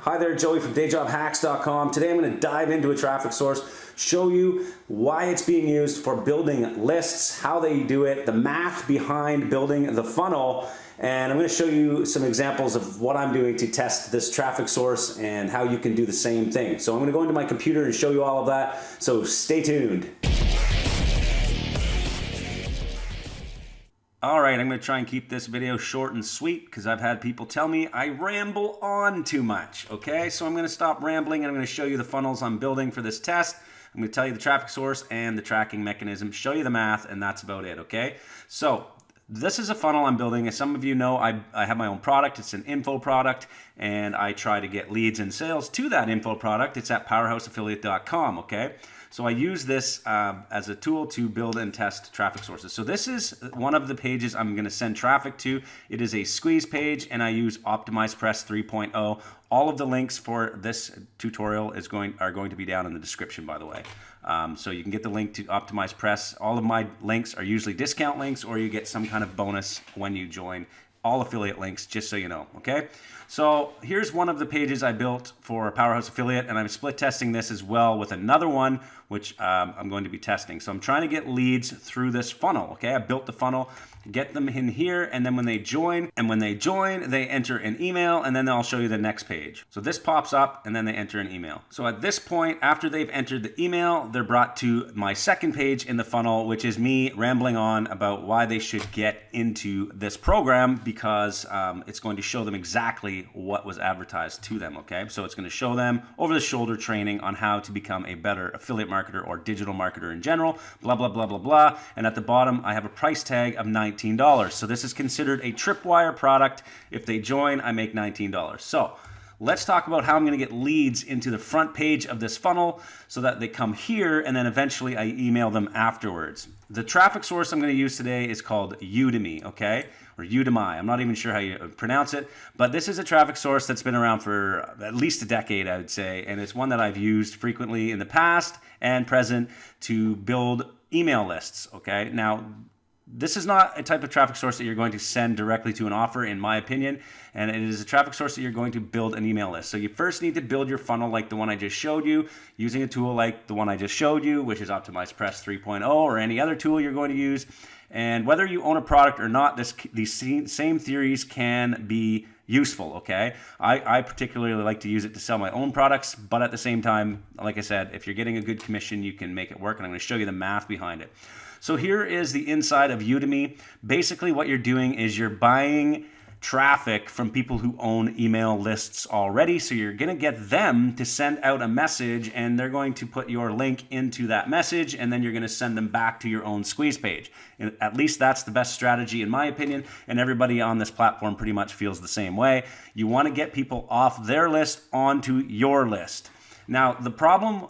Hi there, Joey from DayJobHacks.com. Today I'm going to dive into a traffic source, show you why it's being used for building lists, how they do it, the math behind building the funnel, and I'm going to show you some examples of what I'm doing to test this traffic source and how you can do the same thing. So I'm going to go into my computer and show you all of that, so stay tuned. Alright, I'm going to try and keep this video short and sweet because I've had people tell me I ramble on too much, okay? So I'm going to stop rambling and I'm going to show you the funnels I'm building for this test. I'm going to tell you the traffic source and the tracking mechanism, show you the math, and that's about it, okay? So this is a funnel I'm building. As some of you know, I have my own product. It's an info product, and I try to get leads and sales to that info product. It's at powerhouseaffiliate.com, okay? So I use this as a tool to build and test traffic sources. So this is one of the pages I'm going to send traffic to. It is a squeeze page, and I use OptimizePress 3.0. All of the links for this tutorial are going to be down in the description, by the way. So you can get the link to OptimizePress. All of my links are usually discount links, or you get some kind of bonus when you join. All affiliate links, just so you know, okay? So here's one of the pages I built for Powerhouse Affiliate, and I'm split testing this as well with another one, which I'm going to be testing. So I'm trying to get leads through this funnel, okay? I built the funnel, get them in here, and then when they join, they enter an email, and then I'll show you the next page. So this pops up, and then they enter an email. So at this point, after they've entered the email, they're brought to my second page in the funnel, which is me rambling on about why they should get into this program, because it's going to show them exactly what was advertised to them, okay? So it's going to show them over-the-shoulder training on how to become a better affiliate marketer or digital marketer in general, blah, blah, blah, blah, blah. And at the bottom, I have a price tag of $19. So this is considered a Tripwire product. If they join, I make $19. So let's talk about how I'm going to get leads into the front page of this funnel so that they come here, and then eventually I email them afterwards. The traffic source I'm going to use today is called Udemy, okay? Or Udemy. I'm not even sure how you pronounce it, but this is a traffic source that's been around for at least a decade, I would say, and it's one that I've used frequently in the past and present to build email lists, okay? Now, this is not a type of traffic source that you're going to send directly to an offer, in my opinion, and it is a traffic source that you're going to build an email list. So you first need to build your funnel like the one I just showed you, using a tool like the one I just showed you, which is OptimizePress 3.0, or any other tool you're going to use. And whether you own a product or not, these same theories can be useful, okay? I particularly like to use it to sell my own products, but at the same time, like I said, if you're getting a good commission, you can make it work, and I'm going to show you the math behind it. So here is the inside of Udemy. Basically what you're doing is you're buying traffic from people who own email lists already. So you're going to get them to send out a message, and they're going to put your link into that message, and then you're going to send them back to your own squeeze page. And at least that's the best strategy in my opinion, and everybody on this platform pretty much feels the same way. You want to get people off their list onto your list. Now, the problem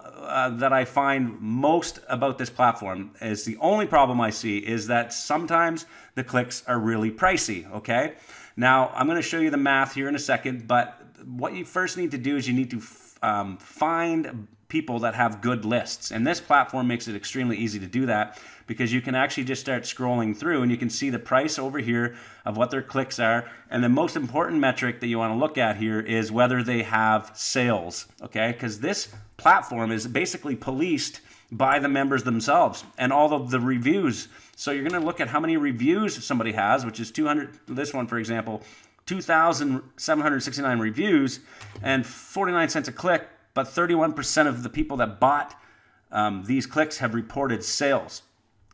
that I find most about this platform is the only problem I see is that sometimes the clicks are really pricey, okay? Now, I'm going to show you the math here in a second, but what you first need to do is you need to find people that have good lists. And this platform makes it extremely easy to do that because you can actually just start scrolling through and you can see the price over here of what their clicks are. And the most important metric that you want to look at here is whether they have sales, okay? Because this platform is basically policed by the members themselves and all of the reviews. So you're going to look at how many reviews somebody has, which is 200, this one for example, 2,769 reviews and 49 cents a click, but 31% of the people that bought these clicks have reported sales.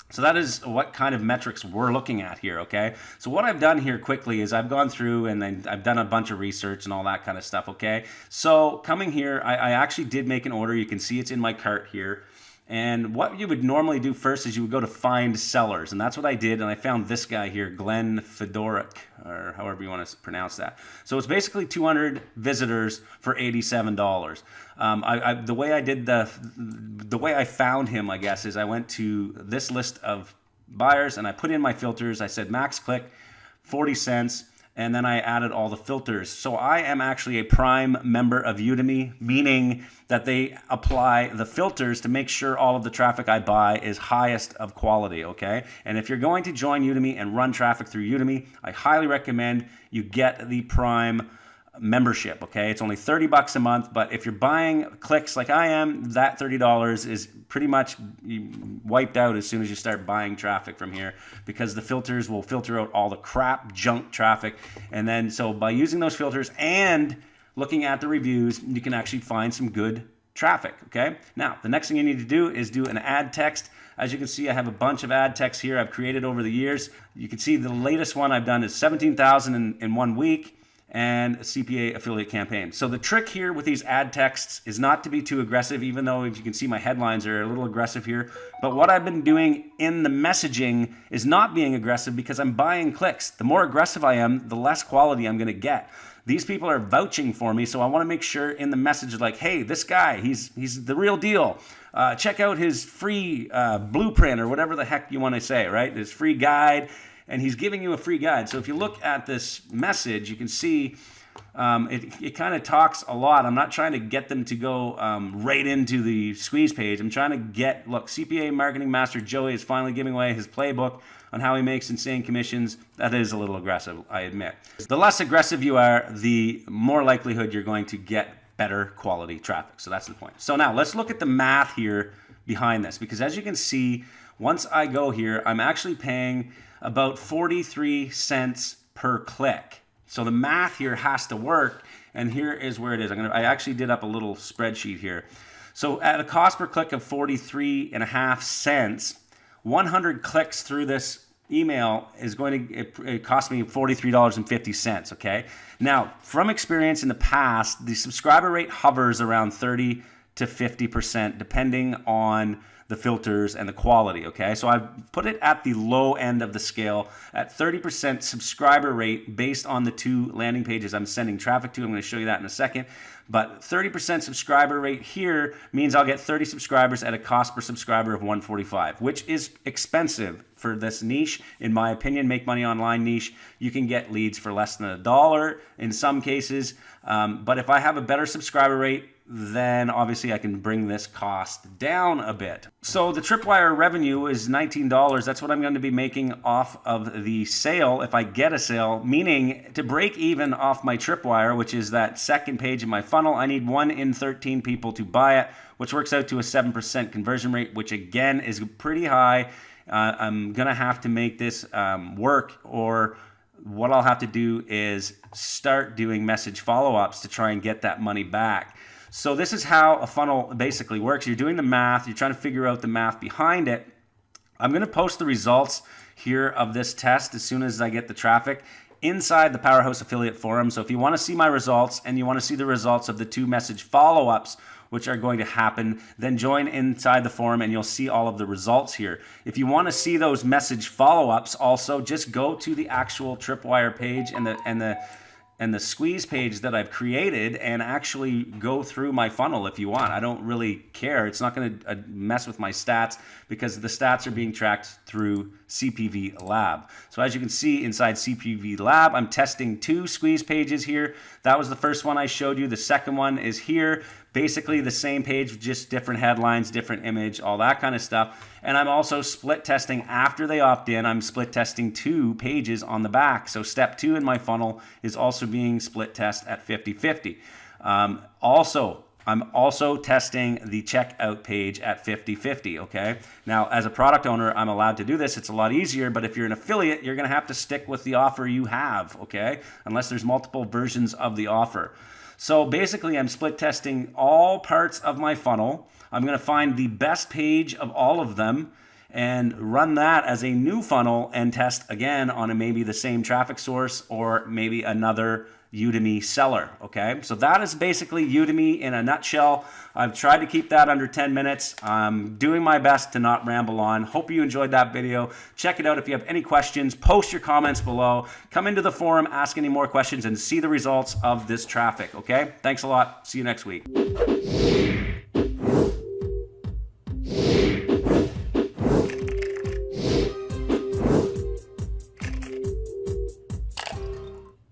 So that is what kind of metrics we're looking at here, okay? So what I've done here quickly is I've gone through and then I've done a bunch of research and all that kind of stuff, okay? So coming here, I actually did make an order. You can see it's in my cart here. And what you would normally do first is you would go to find sellers, and that's what I did, and I found this guy here, Glenn Fedoruk, or however you want to pronounce that. So it's basically 200 visitors for $87. The way I did the way I found him, I guess, is I went to this list of buyers and I put in my filters. I said max click, 40 cents. And then I added all the filters. So I am actually a Prime member of Udemy, meaning that they apply the filters to make sure all of the traffic I buy is highest of quality, okay? And if you're going to join Udemy and run traffic through Udemy, I highly recommend you get the Prime membership, okay? It's only $30 a month, but if you're buying clicks like I am, that $30 is pretty much wiped out as soon as you start buying traffic from here, because the filters will filter out all the crap junk traffic. And then so by using those filters and looking at the reviews, you can actually find some good traffic, okay? Now, the next thing you need to do is do an ad text. As you can see, I have a bunch of ad texts here I've created over the years. You can see the latest one I've done is 17,000 in 1 week, and a CPA affiliate campaign. So the trick here with these ad texts is not to be too aggressive, even though if you can see my headlines are a little aggressive here. But what I've been doing in the messaging is not being aggressive, because I'm buying clicks. The more aggressive I am, the less quality I'm gonna get. These people are vouching for me, so I wanna make sure in the message like, hey, this guy, he's the real deal. Check out his free blueprint, or whatever the heck you wanna say, right? His free guide. And he's giving you a free guide. So if you look at this message, you can see it kind of talks a lot. I'm not trying to get them to go right into the squeeze page. I'm trying to get, look, CPA Marketing Master Joey is finally giving away his playbook on how he makes insane commissions. That is a little aggressive, I admit. The less aggressive you are, the more likelihood you're going to get better quality traffic. So that's the point. So now let's look at the math here behind this, because as you can see, once I go here, I'm actually paying about 43 cents per click. So the math here has to work, and here is where it is. I actually did up a little spreadsheet here. So at a cost per click of 43.5 cents, 100 clicks through this email is going to it cost me $43.50, okay? Now, from experience in the past, the subscriber rate hovers around 30 to 50% depending on the filters and the quality, okay? So I've put it at the low end of the scale at 30% subscriber rate based on the 2 landing pages I'm sending traffic to. I'm gonna show you that in a second. But 30% subscriber rate here means I'll get 30 subscribers at a cost per subscriber of $145, which is expensive for this niche. In my opinion, make money online niche, you can get leads for less than $1 in some cases. But if I have a better subscriber rate, then obviously I can bring this cost down a bit. So the Tripwire revenue is $19. That's what I'm going to be making off of the sale if I get a sale, meaning to break even off my Tripwire, which is that second page of my funnel, I need 1 in 13 people to buy it, which works out to a 7% conversion rate, which again is pretty high. I'm going to have to make this work, or what I'll have to do is start doing message follow-ups to try and get that money back. So this is how a funnel basically works. You're doing the math, you're trying to figure out the math behind it. I'm gonna post the results here of this test as soon as I get the traffic inside the Powerhouse Affiliate Forum. So if you wanna see my results and you wanna see the results of the 2 message follow-ups, which are going to happen, then join inside the forum and you'll see all of the results here. If you wanna see those message follow-ups also, just go to the actual Tripwire page and the squeeze page that I've created and actually go through my funnel if you want. I don't really care. It's not going to mess with my stats because the stats are being tracked through CPV Lab. So as you can see inside CPV Lab, I'm testing 2 squeeze pages here. That was the first one I showed you. The second one is here. Basically the same page, just different headlines, different image, all that kind of stuff. And I'm also split testing after they opt in. I'm split testing 2 pages on the back. So step 2 in my funnel is also being split test at 50-50. I'm also testing the checkout page at 50-50, okay? Now, as a product owner, I'm allowed to do this. It's a lot easier, but if you're an affiliate, you're gonna have to stick with the offer you have, okay? Unless there's multiple versions of the offer. So basically, I'm split testing all parts of my funnel. I'm going to find the best page of all of them and run that as a new funnel and test again on maybe the same traffic source or maybe another Udemy seller, okay? So that is basically Udemy in a nutshell. I've tried to keep that under 10 minutes. I'm doing my best to not ramble on. Hope you enjoyed that video. Check it out. If you have any questions, post your comments below. Come into the forum, ask any more questions, and see the results of this traffic, okay? Thanks a lot. See you next week.